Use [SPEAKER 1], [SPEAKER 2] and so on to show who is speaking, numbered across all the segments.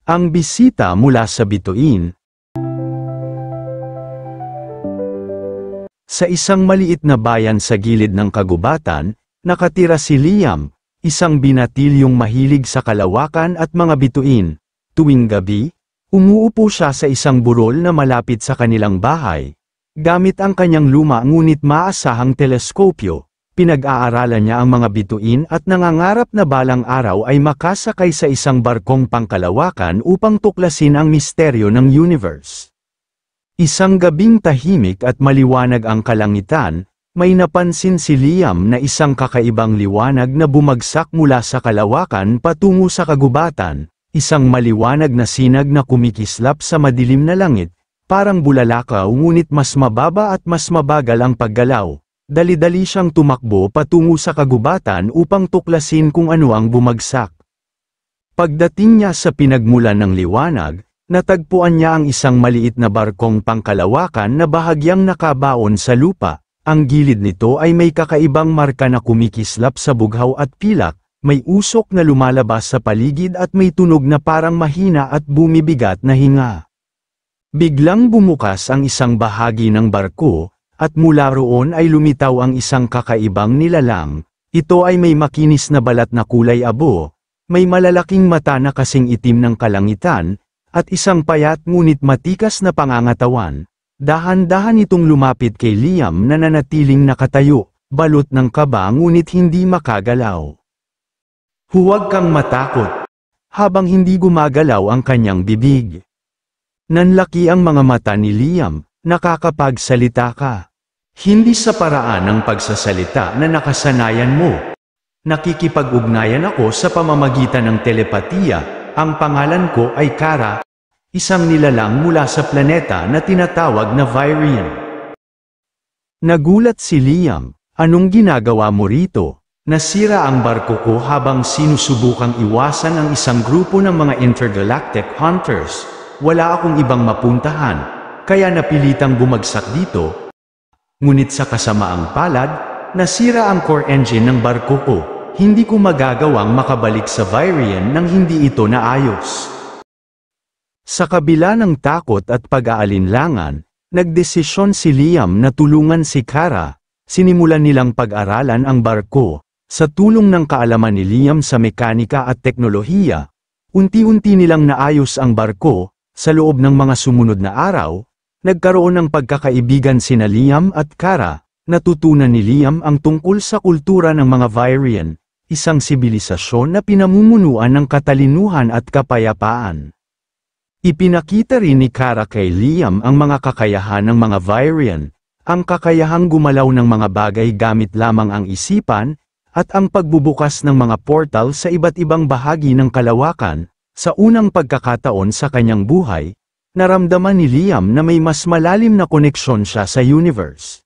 [SPEAKER 1] Ang bisita mula sa bituin. Sa isang maliit na bayan sa gilid ng kagubatan, nakatira si Liam, isang binatilyong mahilig sa kalawakan at mga bituin. Tuwing gabi, umuupo siya sa isang burol na malapit sa kanilang bahay. Gamit ang kanyang luma ngunit maasahang teleskopyo, pinag-aaralan niya ang mga bituin at nangangarap na balang araw ay makasakay sa isang barkong pangkalawakan upang tuklasin ang misteryo ng universe. Isang gabing tahimik at maliwanag ang kalangitan, may napansin si Liam na isang kakaibang liwanag na bumagsak mula sa kalawakan patungo sa kagubatan, isang maliwanag na sinag na kumikislap sa madilim na langit, parang bulalakaw ngunit mas mababa at mas mabagal ang paggalaw. Dali-dali siyang tumakbo patungo sa kagubatan upang tuklasin kung ano ang bumagsak. Pagdating niya sa pinagmulan ng liwanag, natagpuan niya ang isang maliit na barkong pangkalawakan na bahagyang nakabaon sa lupa. Ang gilid nito ay may kakaibang marka na kumikislap sa bughaw at pilak, may usok na lumalabas sa paligid at may tunog na parang mahina at bumibigat na hinga. Biglang bumukas ang isang bahagi ng barko, at mula roon ay lumitaw ang isang kakaibang nilalang. Ito ay may makinis na balat na kulay abo, may malalaking mata na kasing itim ng kalangitan, at isang payat ngunit matikas na pangangatawan. Dahan-dahan itong lumapit kay Liam na nanatiling nakatayo, balot ng kaba ngunit hindi makagalaw. "Huwag kang matakot," habang hindi gumagalaw ang kanyang bibig. Nanlaki ang mga mata ni Liam. "Nakakapagsalita ka. Hindi sa paraan ng pagsasalita na nakasanayan mo. Nakikipag-ugnayan ako sa pamamagitan ng telepatiya. Ang pangalan ko ay Kara, isang nilalang mula sa planeta na tinatawag na Vyrian." Nagulat si Liam. "Anong ginagawa mo rito?" "Nasira ang barko ko habang sinusubukang iwasan ang isang grupo ng mga intergalactic hunters. Wala akong ibang mapuntahan, kaya napilitang bumagsak dito. Ngunit sa kasamaang palad, nasira ang core engine ng barko ko. Hindi ko magagawang makabalik sa Vyrian nang hindi ito naayos." Sa kabila ng takot at pag-aalinlangan, nagdesisyon si Liam na tulungan si Kara. Sinimulan nilang pag-aralan ang barko. Sa tulong ng kaalaman ni Liam sa mekanika at teknolohiya, unti-unti nilang naayos ang barko. Sa loob ng mga sumunod na araw, nagkaroon ng pagkakaibigan sina Liam at Kara. Natutunan ni Liam ang tungkol sa kultura ng mga Vyrian, isang sibilisasyon na pinamumunuan ng katalinuhan at kapayapaan. Ipinakita rin ni Kara kay Liam ang mga kakayahan ng mga Vyrian, ang kakayahang gumalaw ng mga bagay gamit lamang ang isipan, at ang pagbubukas ng mga portal sa iba't ibang bahagi ng kalawakan. Sa unang pagkakataon sa kanyang buhay, naramdaman ni Liam na may mas malalim na koneksyon siya sa universe.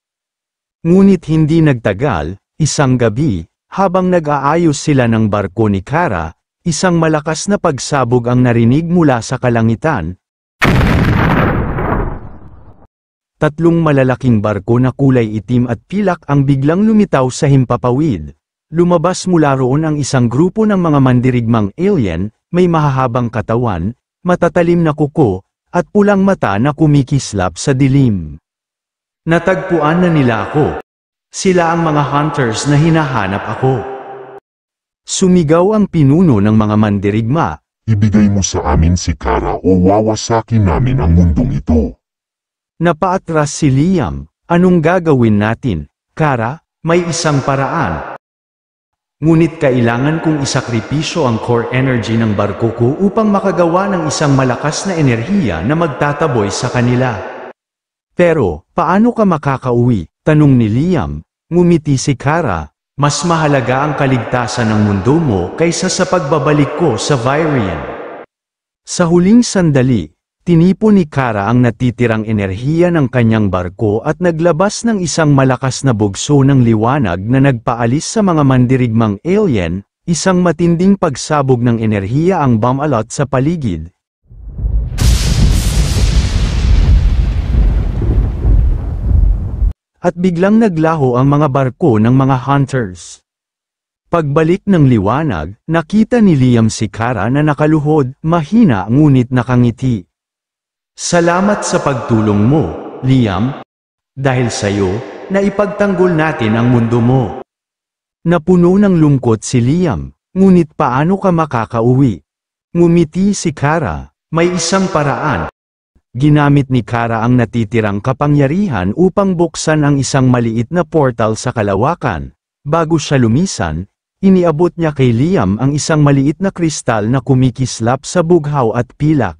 [SPEAKER 1] Ngunit hindi nagtagal, isang gabi, habang nag-aayos sila ng barko ni Kara, isang malakas na pagsabog ang narinig mula sa kalangitan. Tatlong malalaking barko na kulay itim at pilak ang biglang lumitaw sa himpapawid. Lumabas mula roon ang isang grupo ng mga mandirigmang alien, may mahahabang katawan, matatalim na kuko, at pulang mata na kumikislap sa dilim. Natagpuan na nila ako. Sila ang mga hunters na hinahanap ako. Sumigaw ang pinuno ng mga mandirigma.
[SPEAKER 2] "Ibigay mo sa amin si Kara o wawasakin namin ang mundong ito."
[SPEAKER 1] Napaatras si Liam. "Anong gagawin natin, Kara? May isang paraan. Ngunit kailangan kong isakripisyo ang core energy ng barko ko upang makagawa ng isang malakas na enerhiya na magtataboy sa kanila." "Pero, paano ka makakauwi?" tanong ni Liam. Ngumiti si Kara. "Mas mahalaga ang kaligtasan ng mundo mo kaysa sa pagbabalik ko sa Vyrian." Sa huling sandali, tinipon ni Kara ang natitirang enerhiya ng kanyang barko at naglabas ng isang malakas na bugso ng liwanag na nagpaalis sa mga mandirigmang alien, isang matinding pagsabog ng enerhiya ang bumalot sa paligid. At biglang naglaho ang mga barko ng mga hunters. Pagbalik ng liwanag, nakita ni Liam si Kara na nakaluhod, mahina ngunit nakangiti. Salamat sa pagtulong mo, Liam. Dahil sa'yo, naipagtanggol natin ang mundo mo. Napuno ng lungkot si Liam, ngunit paano ka makakauwi? Ngumiti si Kara, may isang paraan. Ginamit ni Kara ang natitirang kapangyarihan upang buksan ang isang maliit na portal sa kalawakan. Bago siya lumisan, iniabot niya kay Liam ang isang maliit na kristal na kumikislap sa bughaw at pilak.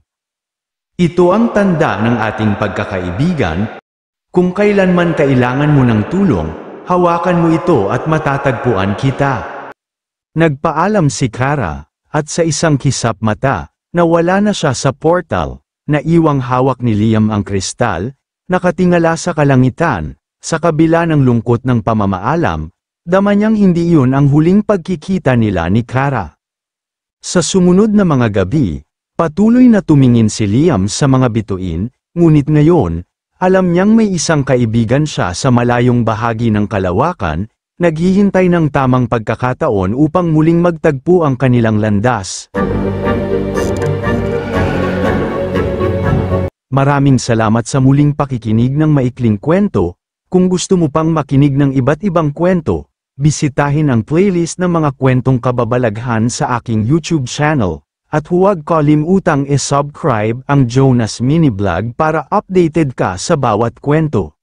[SPEAKER 1] Ito ang tanda ng ating pagkakaibigan. Kung kailanman kailangan mo ng tulong, hawakan mo ito at matatagpuan kita. Nagpaalam si Kara, at sa isang kisap mata, nawala na siya sa portal. Naiwang hawak ni Liam ang kristal, nakatingala sa kalangitan, sa kabila ng lungkot ng pamamaalam, dama niyang hindi iyon ang huling pagkikita nila ni Kara. Sa sumunod na mga gabi, patuloy na tumingin si Liam sa mga bituin, ngunit ngayon, alam niyang may isang kaibigan siya sa malayong bahagi ng kalawakan, naghihintay ng tamang pagkakataon upang muling magtagpo ang kanilang landas. Maraming salamat sa muling pakikinig ng maikling kwento. Kung gusto mo pang makinig ng iba't ibang kwento, bisitahin ang playlist ng mga kwentong kababalaghan sa aking YouTube channel, at huwag kalimutang i-subscribe ang Jonas Mini Vlog para updated ka sa bawat kwento.